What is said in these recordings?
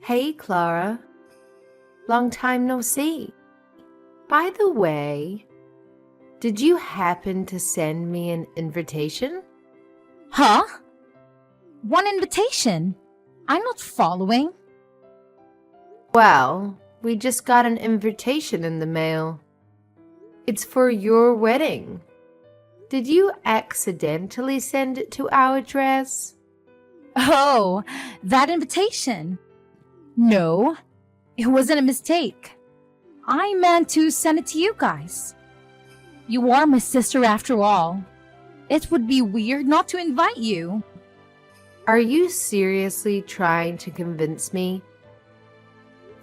Hey, Clara. Long time no see. By the way, did you happen to send me an invitation? Huh? One invitation? I'm not following. Well, we just got an invitation in the mail. It's for your wedding. Did you accidentally send it to our address? Oh, that invitation. No, it wasn't a mistake. I meant to send it to you guys. You are my sister after all. It would be weird not to invite you. Are you seriously trying to convince me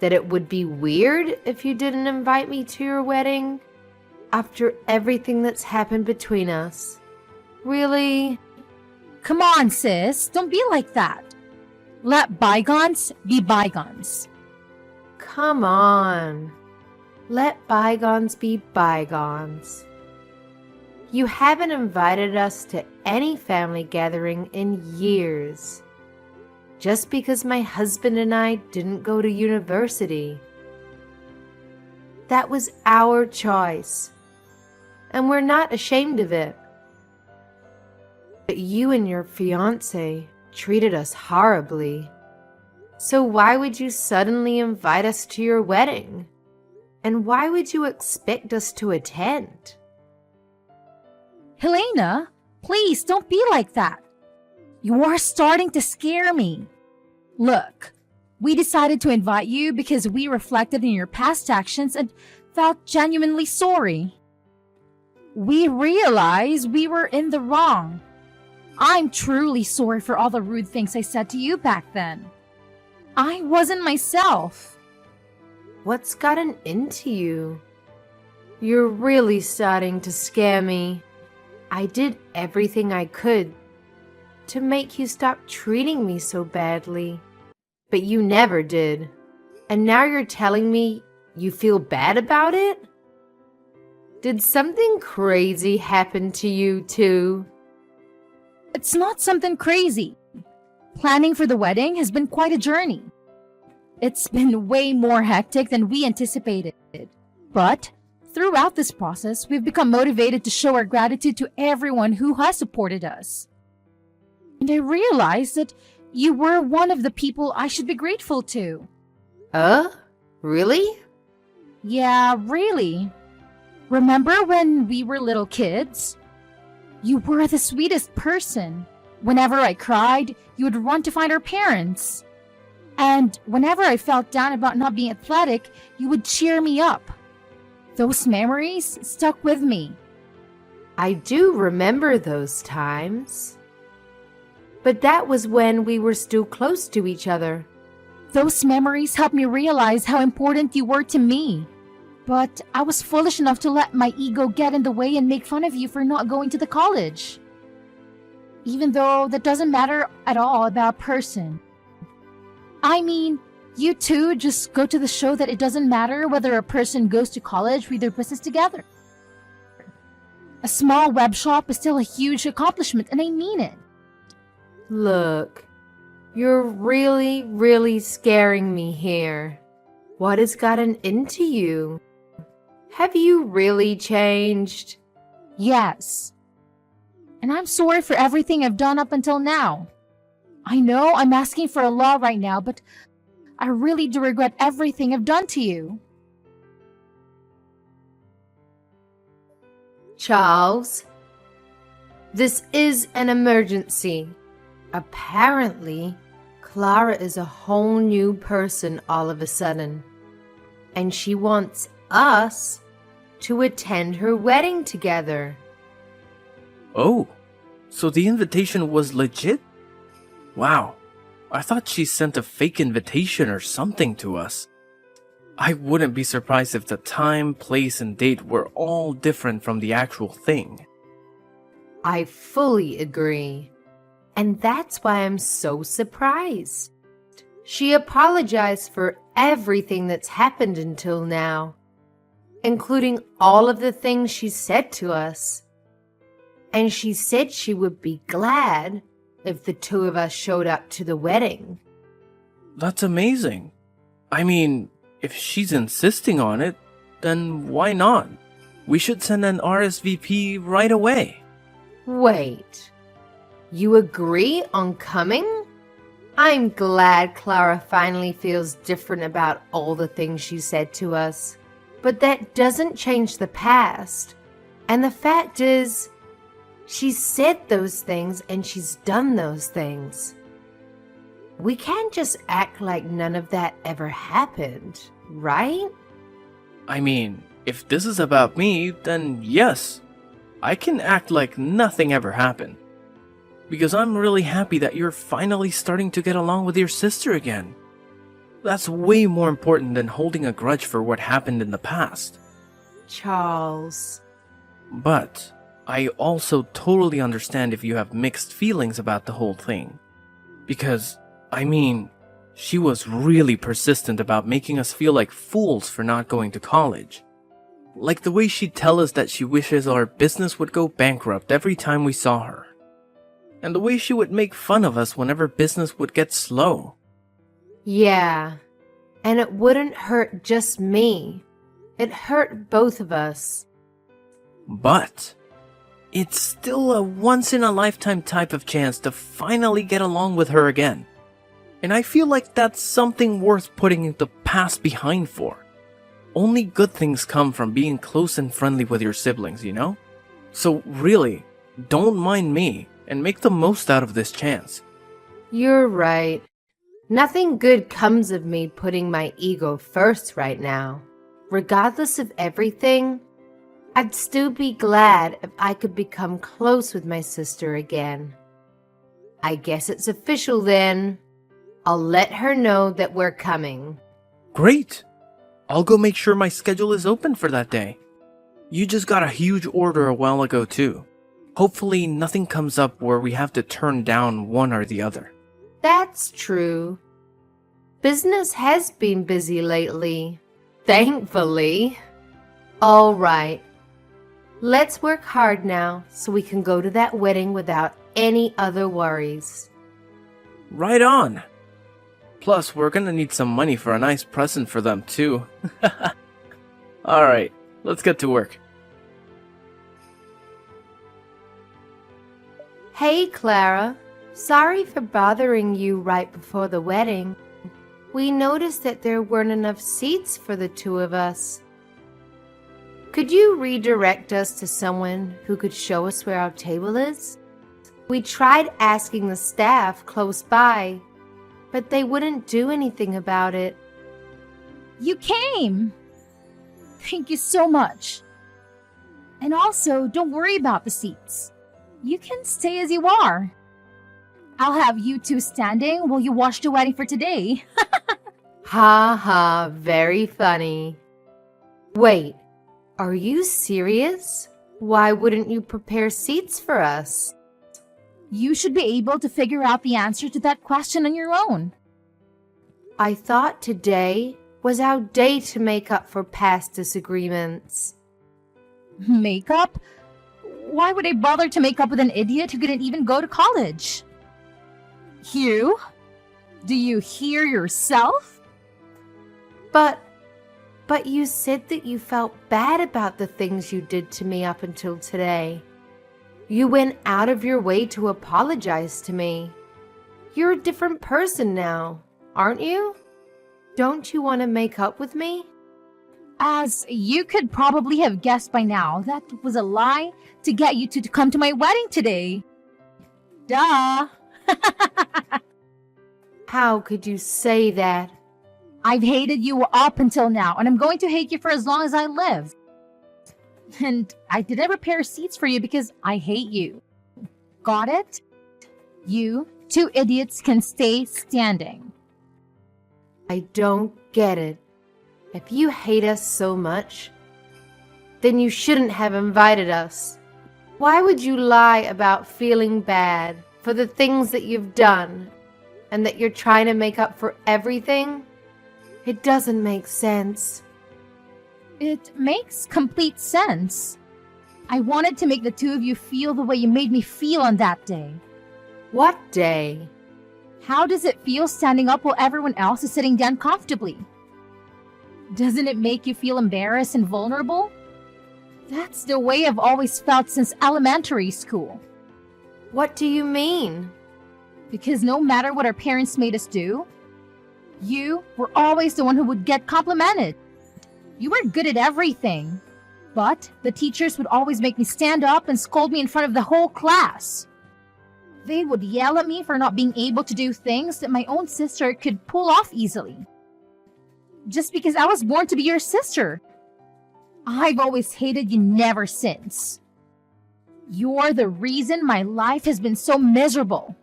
that it would be weird if you didn't invite me to your wedding? After everything that's happened between us? Really? Come on, sis, don't be like that. Let bygones be bygones. Come on. Let bygones be bygones. You haven't invited us to any family gathering in years. Just because my husband and I didn't go to university. That was our choice. And we're not ashamed of it. But you and your fiancé treated us horribly. So why would you suddenly invite us to your wedding? And why would you expect us to attend? Helena, please don't be like that. You are starting to scare me. Look, we decided to invite you because we reflected in your past actions and felt genuinely sorry. We realized we were in the wrong. I'm truly sorry for all the rude things I said to you back then. I wasn't myself. What's gotten into you? You're really starting to scare me. I did everything I could to make you stop treating me so badly. But you never did. And now you're telling me you feel bad about it? Did something crazy happen to you too? It's not something crazy. Planning for the wedding has been quite a journey. It's been way more hectic than we anticipated. But throughout this process, we've become motivated to show our gratitude to everyone who has supported us. And I realized that you were one of the people I should be grateful to. Really? Yeah, really. Remember when we were little kids? You were the sweetest person. Whenever I cried, you would run to find our parents. And whenever I felt down about not being athletic, you would cheer me up. Those memories stuck with me. I do remember those times. But that was when we were still close to each other. Those memories helped me realize how important you were to me. But I was foolish enough to let my ego get in the way and make fun of you for not going to the college. Even though that doesn't matter at all about a person. I mean, you two just go to the show that it doesn't matter whether a person goes to college with their business together. A small web shop is still a huge accomplishment, and I mean it. Look, you're really scaring me here. What has gotten into you? Have you really changed? Yes. And I'm sorry for everything I've done up until now. I know I'm asking for a lot right now, but I really do regret everything I've done to you. Charles, this is an emergency. Apparently, Clara is a whole new person all of a sudden, and she wants us to attend her wedding together. Oh, so the invitation was legit? Wow, I thought she sent a fake invitation or something to us. I wouldn't be surprised if the time, place, and date were all different from the actual thing. I fully agree. And that's why I'm so surprised. She apologized for everything that's happened until now, including all of the things she said to us. And she said she would be glad if the two of us showed up to the wedding. That's amazing. I mean, if she's insisting on it, then why not? We should send an RSVP right away. Wait, you agree on coming? I'm glad Clara finally feels different about all the things she said to us. But that doesn't change the past. And the fact is, she said those things and she's done those things. We can't just act like none of that ever happened, right? I mean, if this is about me, then yes, I can act like nothing ever happened. Because I'm really happy that you're finally starting to get along with your sister again. That's way more important than holding a grudge for what happened in the past. Charles. But I also totally understand if you have mixed feelings about the whole thing. Because, I mean, she was really persistent about making us feel like fools for not going to college. Like the way she'd tell us that she wishes our business would go bankrupt every time we saw her. And the way she would make fun of us whenever business would get slow. Yeah, and it wouldn't hurt just me. It hurt both of us. But it's still a once-in-a-lifetime type of chance to finally get along with her again. And I feel like that's something worth putting the past behind for. Only good things come from being close and friendly with your siblings, you know? So really, don't mind me and make the most out of this chance. You're right. Nothing good comes of me putting my ego first right now. Regardless of everything, I'd still be glad if I could become close with my sister again. I guess it's official then. I'll let her know that we're coming. Great! I'll go make sure my schedule is open for that day. You just got a huge order a while ago too. Hopefully nothing comes up where we have to turn down one or the other. That's true. Business has been busy lately. Thankfully. All right. Let's work hard now so we can go to that wedding without any other worries. Right on! Plus, we're gonna need some money for a nice present for them too. Alright, let's get to work. Hey, Clara. Sorry for bothering you right before the wedding. We noticed that there weren't enough seats for the two of us. Could you redirect us to someone who could show us where our table is? We tried asking the staff close by, but they wouldn't do anything about it. You came! Thank you so much. And also, don't worry about the seats. You can stay as you are. I'll have you two standing while you watch the wedding for today. Ha ha, very funny. Wait, are you serious? Why wouldn't you prepare seats for us? You should be able to figure out the answer to that question on your own. I thought today was our day to make up for past disagreements. Makeup? Why would I bother to make up with an idiot who couldn't even go to college? You? Do you hear yourself? But you said that you felt bad about the things you did to me up until today. You went out of your way to apologize to me. You're a different person now, aren't you? Don't you want to make up with me? As you could probably have guessed by now, that was a lie to get you to come to my wedding today. Duh! How could you say that? I've hated you up until now, and I'm going to hate you for as long as I live. And I didn't prepare seats for you because I hate you. Got it? You two idiots can stay standing. I don't get it. If you hate us so much, then you shouldn't have invited us. Why would you lie about feeling bad for the things that you've done and that you're trying to make up for everything? It doesn't make sense. It makes complete sense. I wanted to make the two of you feel the way you made me feel on that day. What day? How does it feel standing up while everyone else is sitting down comfortably? Doesn't it make you feel embarrassed and vulnerable? That's the way I've always felt since elementary school. What do you mean? Because no matter what our parents made us do, you were always the one who would get complimented. You were good at everything. But the teachers would always make me stand up and scold me in front of the whole class. They would yell at me for not being able to do things that my own sister could pull off easily. Just because I was born to be your sister. I've always hated you ever since. You're the reason my life has been so miserable.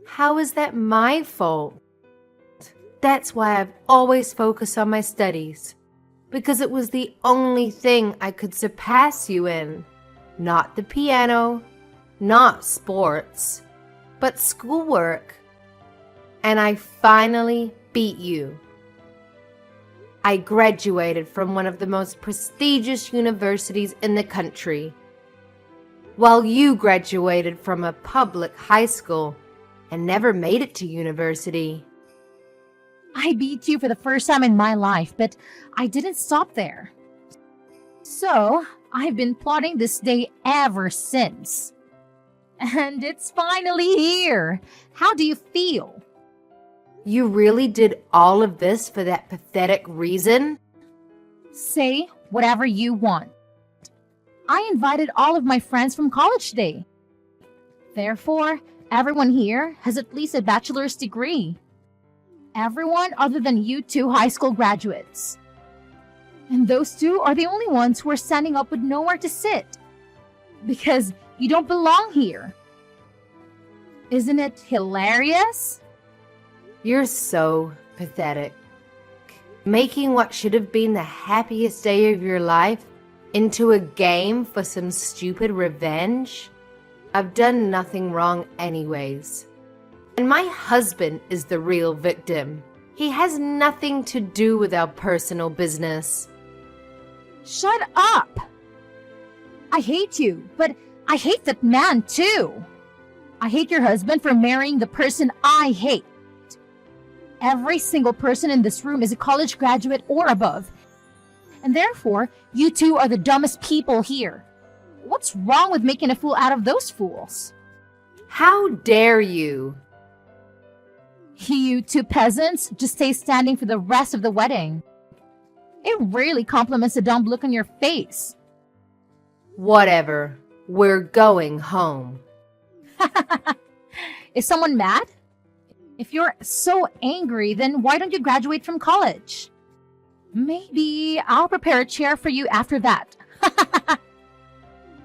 How is that my fault? That's why I've always focused on my studies. Because it was the only thing I could surpass you in. Not the piano, not sports, but schoolwork. And I finally beat you. I graduated from one of the most prestigious universities in the country, while you graduated from a public high school and never made it to university. I beat you for the first time in my life, but I didn't stop there. So, I've been plotting this day ever since. And it's finally here. How do you feel? You really did all of this for that pathetic reason? Say whatever you want. I invited all of my friends from college today. Therefore, everyone here has at least a bachelor's degree. Everyone other than you two high school graduates. And those two are the only ones who are standing up with nowhere to sit. Because you don't belong here. Isn't it hilarious? You're so pathetic. Making what should have been the happiest day of your life into a game for some stupid revenge? I've done nothing wrong anyways. And my husband is the real victim. He has nothing to do with our personal business. Shut up! I hate you, but I hate that man too. I hate your husband for marrying the person I hate. Every single person in this room is a college graduate or above. And therefore, you two are the dumbest people here. What's wrong with making a fool out of those fools? How dare you? You two peasants just stay standing for the rest of the wedding. It really compliments the dumb look on your face. Whatever. We're going home. Is someone mad? If you're so angry, then why don't you graduate from college? Maybe I'll prepare a chair for you after that.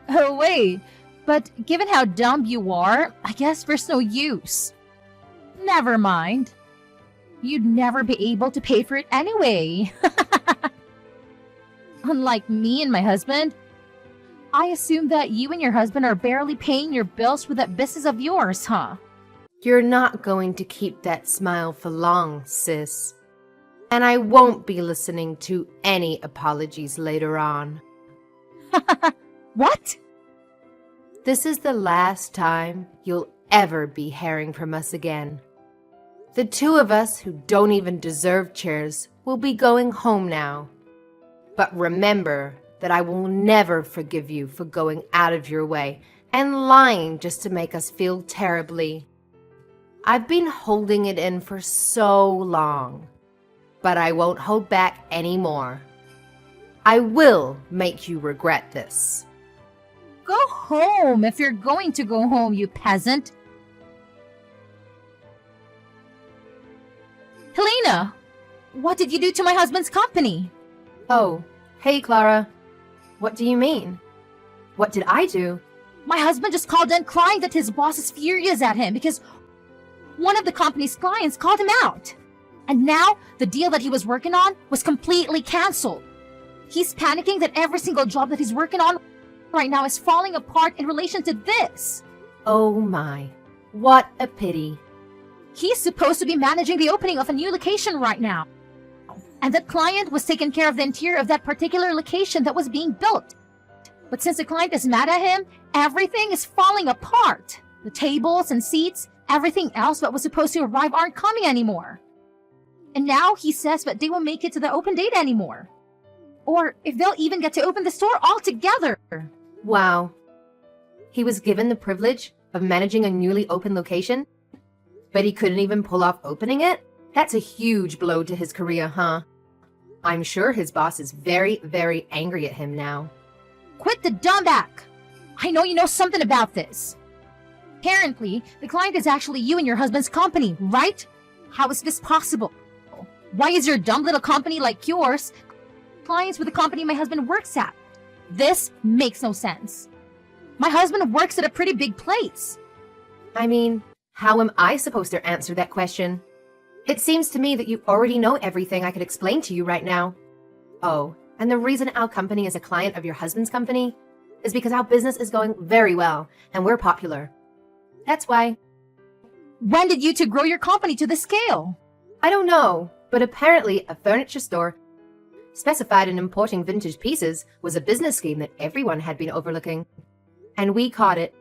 Oh, wait. But given how dumb you are, I guess there's no use. Never mind. You'd never be able to pay for it anyway. Unlike me and my husband, I assume that you and your husband are barely paying your bills with that business of yours, huh? You're not going to keep that smile for long, sis. And I won't be listening to any apologies later on. What? This is the last time you'll ever be hearing from us again. The two of us who don't even deserve chairs will be going home now. But remember that I will never forgive you for going out of your way and lying just to make us feel terribly. I've been holding it in for so long, but I won't hold back anymore. I will make you regret this. Go home if you're going to go home, you peasant. Helena, what did you do to my husband's company? Oh, hey Clara. What do you mean? What did I do? My husband just called in crying that his boss is furious at him because one of the company's clients called him out. And now the deal that he was working on was completely canceled. He's panicking that every single job that he's working on right now is falling apart in relation to this. Oh my, what a pity. He's supposed to be managing the opening of a new location right now. And that client was taking care of the interior of that particular location that was being built. But since the client is mad at him, everything is falling apart. The tables and seats, everything else that was supposed to arrive aren't coming anymore. And now he says that they won't make it to the open date anymore. Or if they'll even get to open the store altogether. Wow. He was given the privilege of managing a newly open location, but he couldn't even pull off opening it? That's a huge blow to his career, huh? I'm sure his boss is very, very angry at him now. Quit the dumbback! I know you know something about this. Apparently, the client is actually you and your husband's company, right? How is this possible? Why is your dumb little company like yours clients with the company my husband works at? This makes no sense. My husband works at a pretty big place. I mean, how am I supposed to answer that question? It seems to me that you already know everything I could explain to you right now. Oh, and the reason our company is a client of your husband's company is because our business is going very well and we're popular. That's why. When did you two grow your company to this scale? I don't know, but apparently a furniture store specified in importing vintage pieces was a business scheme that everyone had been overlooking. And we caught it.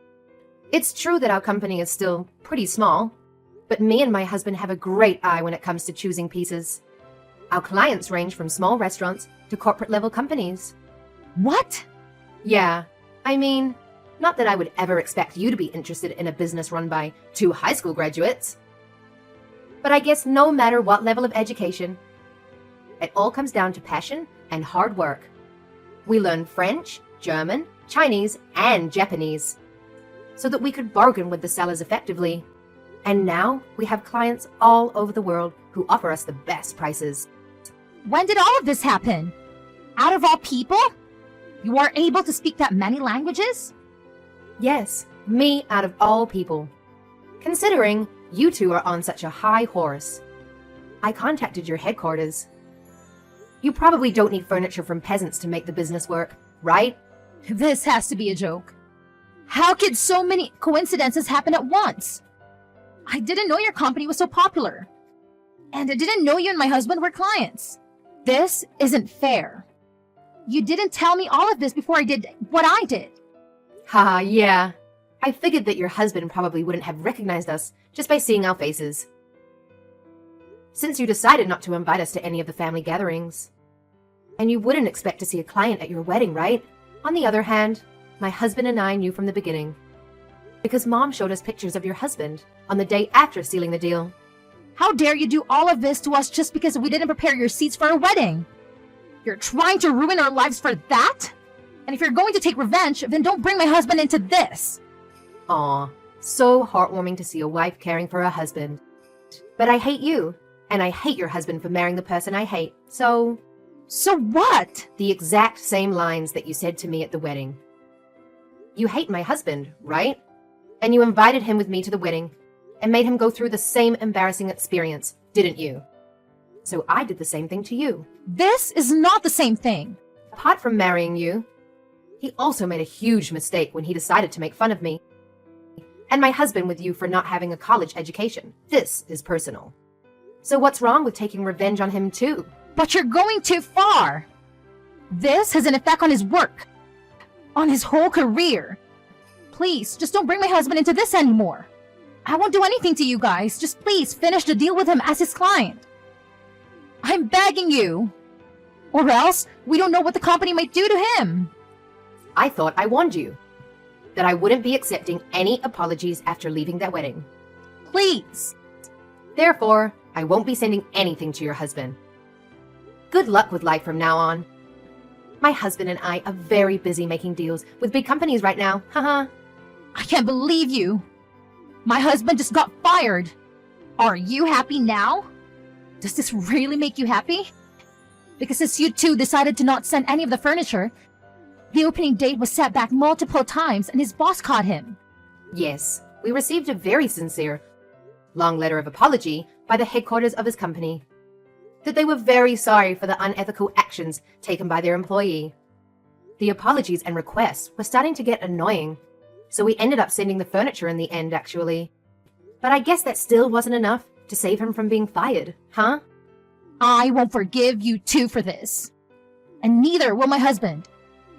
It's true that our company is still pretty small, but me and my husband have a great eye when it comes to choosing pieces. Our clients range from small restaurants to corporate-level companies. What? Yeah, I mean, not that I would ever expect you to be interested in a business run by 2 high school graduates. But I guess no matter what level of education, it all comes down to passion and hard work. We learned French, German, Chinese, and Japanese so that we could bargain with the sellers effectively. And now we have clients all over the world who offer us the best prices. When did all of this happen? Out of all people? You are able to speak that many languages? Yes, me out of all people. Considering you two are on such a high horse, I contacted your headquarters. You probably don't need furniture from peasants to make the business work, right? This has to be a joke. How could so many coincidences happen at once? I didn't know your company was so popular. And I didn't know you and my husband were clients. This isn't fair. You didn't tell me all of this before I did what I did. Haha, yeah. I figured that your husband probably wouldn't have recognized us just by seeing our faces. Since you decided not to invite us to any of the family gatherings. And you wouldn't expect to see a client at your wedding, right? On the other hand, my husband and I knew from the beginning. Because Mom showed us pictures of your husband on the day after sealing the deal. How dare you do all of this to us just because we didn't prepare your seats for our wedding? You're trying to ruin our lives for that? And if you're going to take revenge, then don't bring my husband into this. Aw, so heartwarming to see a wife caring for her husband. But I hate you, and I hate your husband for marrying the person I hate, so... So what? The exact same lines that you said to me at the wedding. You hate my husband, right? And you invited him with me to the wedding and made him go through the same embarrassing experience, didn't you? So I did the same thing to you. This is not the same thing. Apart from marrying you, he also made a huge mistake when he decided to make fun of me. And my husband with you for not having a college education. This is personal. So what's wrong with taking revenge on him too? But you're going too far. This has an effect on his work, on his whole career. Please, just don't bring my husband into this anymore. I won't do anything to you guys. Just please finish the deal with him as his client. I'm begging you. Or else, we don't know what the company might do to him. I thought I warned you that I wouldn't be accepting any apologies after leaving that wedding. Please. Therefore, I won't be sending anything to your husband. Good luck with life from now on. My husband and I are very busy making deals with big companies right now, haha. I can't believe you. My husband just got fired. Are you happy now? Does this really make you happy? Because since you two decided to not send any of the furniture, the opening date was set back multiple times and his boss caught him. Yes, we received a very sincere, long letter of apology by the headquarters of his company. That they were very sorry for the unethical actions taken by their employee. The apologies and requests were starting to get annoying, so we ended up sending the furniture in the end, actually. But I guess that still wasn't enough to save him from being fired, huh? I won't forgive you two for this. And neither will my husband.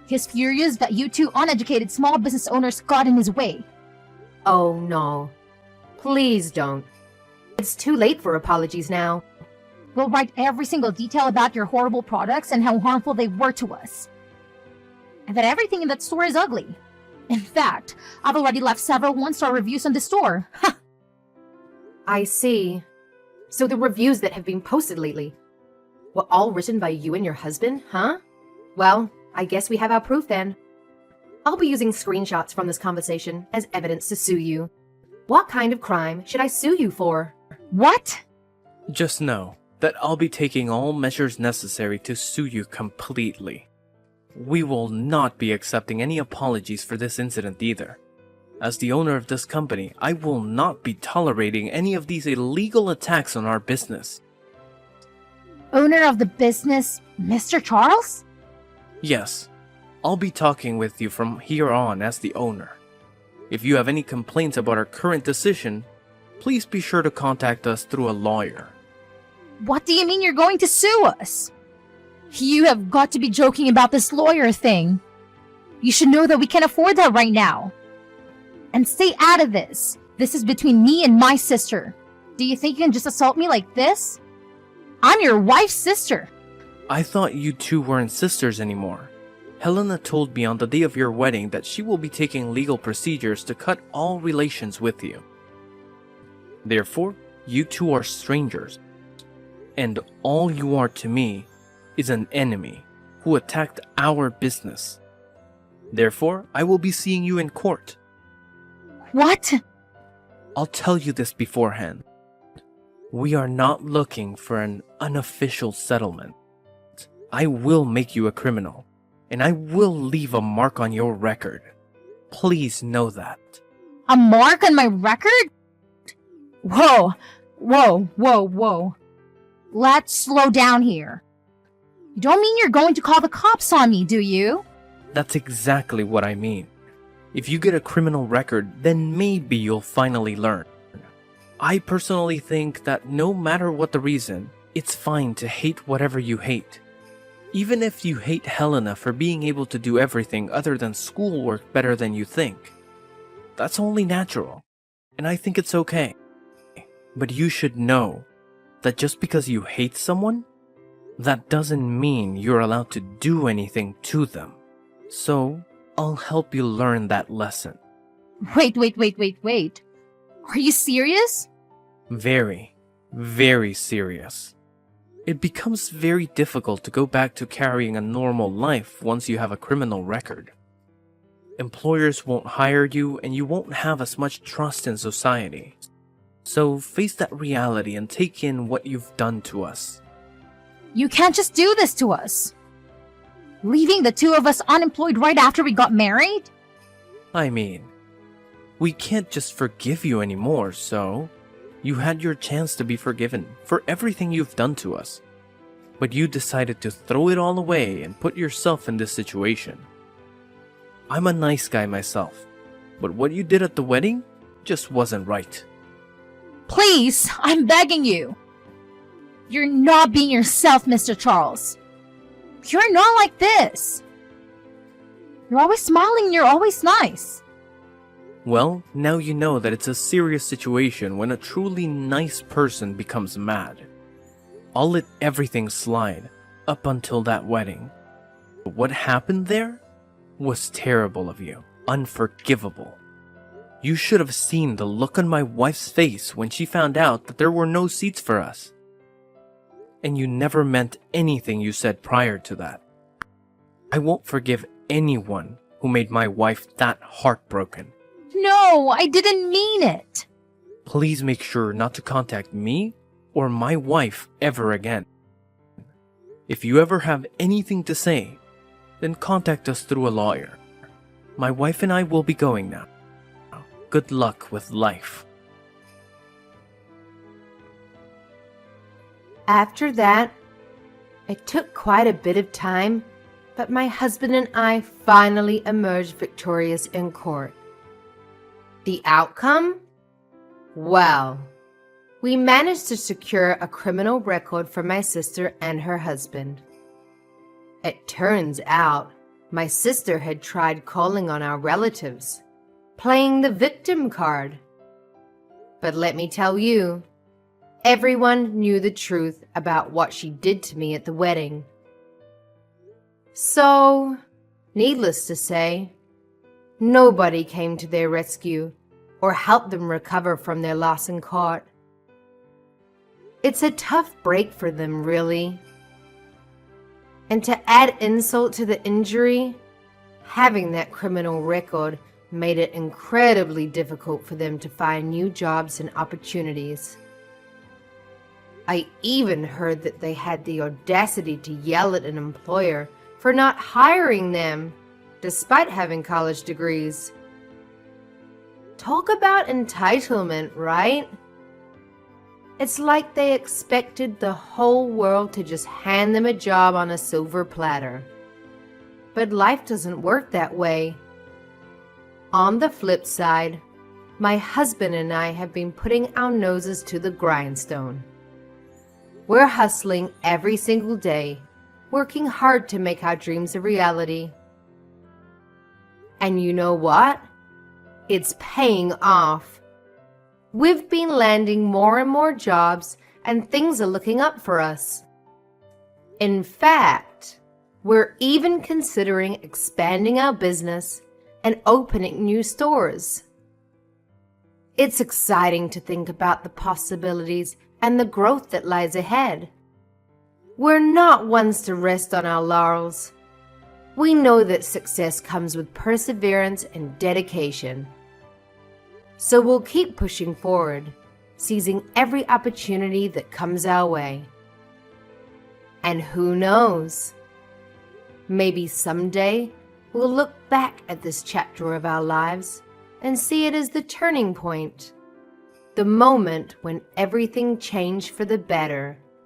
He's furious that you two uneducated small business owners got in his way. Oh no. Please don't. It's too late for apologies now. We'll write every single detail about your horrible products and how harmful they were to us. And that everything in that store is ugly. In fact, I've already left several one-star reviews on the store. Ha! I see. So the reviews that have been posted lately were all written by you and your husband, huh? Well, I guess we have our proof then. I'll be using screenshots from this conversation as evidence to sue you. What kind of crime should I sue you for? What? Just know that I'll be taking all measures necessary to sue you completely. We will not be accepting any apologies for this incident either. As the owner of this company, I will not be tolerating any of these illegal attacks on our business. Owner of the business, Mr. Charles? Yes, I'll be talking with you from here on as the owner. If you have any complaints about our current decision, please be sure to contact us through a lawyer. What do you mean you're going to sue us? You have got to be joking about this lawyer thing. You should know that we can't afford that right now. And stay out of this. This is between me and my sister. Do you think you can just assault me like this? I'm your wife's sister. I thought you two weren't sisters anymore. Helena told me on the day of your wedding that she will be taking legal procedures to cut all relations with you. Therefore, you two are strangers. And all you are to me is an enemy who attacked our business. Therefore, I will be seeing you in court. What? I'll tell you this beforehand. We are not looking for an unofficial settlement. I will make you a criminal, and I will leave a mark on your record. Please know that. A mark on my record? Whoa, whoa, whoa, whoa. Let's slow down here. You don't mean you're going to call the cops on me, do you? That's exactly what I mean. If you get a criminal record, then maybe you'll finally learn. I personally think that no matter what the reason, it's fine to hate whatever you hate. Even if you hate Helena for being able to do everything other than schoolwork better than you think. That's only natural, and I think it's okay. But you should know that just because you hate someone, that doesn't mean you're allowed to do anything to them. So, I'll help you learn that lesson. Wait. Are you serious? Very, very serious. It becomes very difficult to go back to carrying a normal life once you have a criminal record. Employers won't hire you and you won't have as much trust in society. So face that reality and take in what you've done to us. You can't just do this to us. Leaving the two of us unemployed right after we got married? I mean, we can't just forgive you anymore, so you had your chance to be forgiven for everything you've done to us. But you decided to throw it all away and put yourself in this situation. I'm a nice guy myself, but what you did at the wedding just wasn't right. Please, I'm begging you. You're not being yourself, Mr. Charles. You're not like this. You're always smiling and you're always nice. Well, now you know that it's a serious situation when a truly nice person becomes mad. I'll let everything slide up until that wedding. But what happened there was terrible of you, unforgivable. You should have seen the look on my wife's face when she found out that there were no seats for us. And you never meant anything you said prior to that. I won't forgive anyone who made my wife that heartbroken. No, I didn't mean it. Please make sure not to contact me or my wife ever again. If you ever have anything to say, then contact us through a lawyer. My wife and I will be going now. Good luck with life. After that, it took quite a bit of time, but my husband and I finally emerged victorious in court. The outcome? Well, we managed to secure a criminal record for my sister and her husband. It turns out my sister had tried calling on our relatives, playing the victim card. But let me tell you, everyone knew the truth about what she did to me at the wedding. So, needless to say, nobody came to their rescue or helped them recover from their loss in court. It's a tough break for them, really. And to add insult to the injury, having that criminal record made it incredibly difficult for them to find new jobs and opportunities. I even heard that they had the audacity to yell at an employer for not hiring them, despite having college degrees. Talk about entitlement, right? It's like they expected the whole world to just hand them a job on a silver platter. But life doesn't work that way. On the flip side, my husband and I have been putting our noses to the grindstone. We're hustling every single day, working hard to make our dreams a reality. And you know what? It's paying off. We've been landing more and more jobs, and things are looking up for us. In fact, we're even considering expanding our business and opening new stores. It's exciting to think about the possibilities and the growth that lies ahead. We're not ones to rest on our laurels. We know that success comes with perseverance and dedication. So we'll keep pushing forward, seizing every opportunity that comes our way. And who knows? Maybe someday we'll look back at this chapter of our lives and see it as the turning point, the moment when everything changed for the better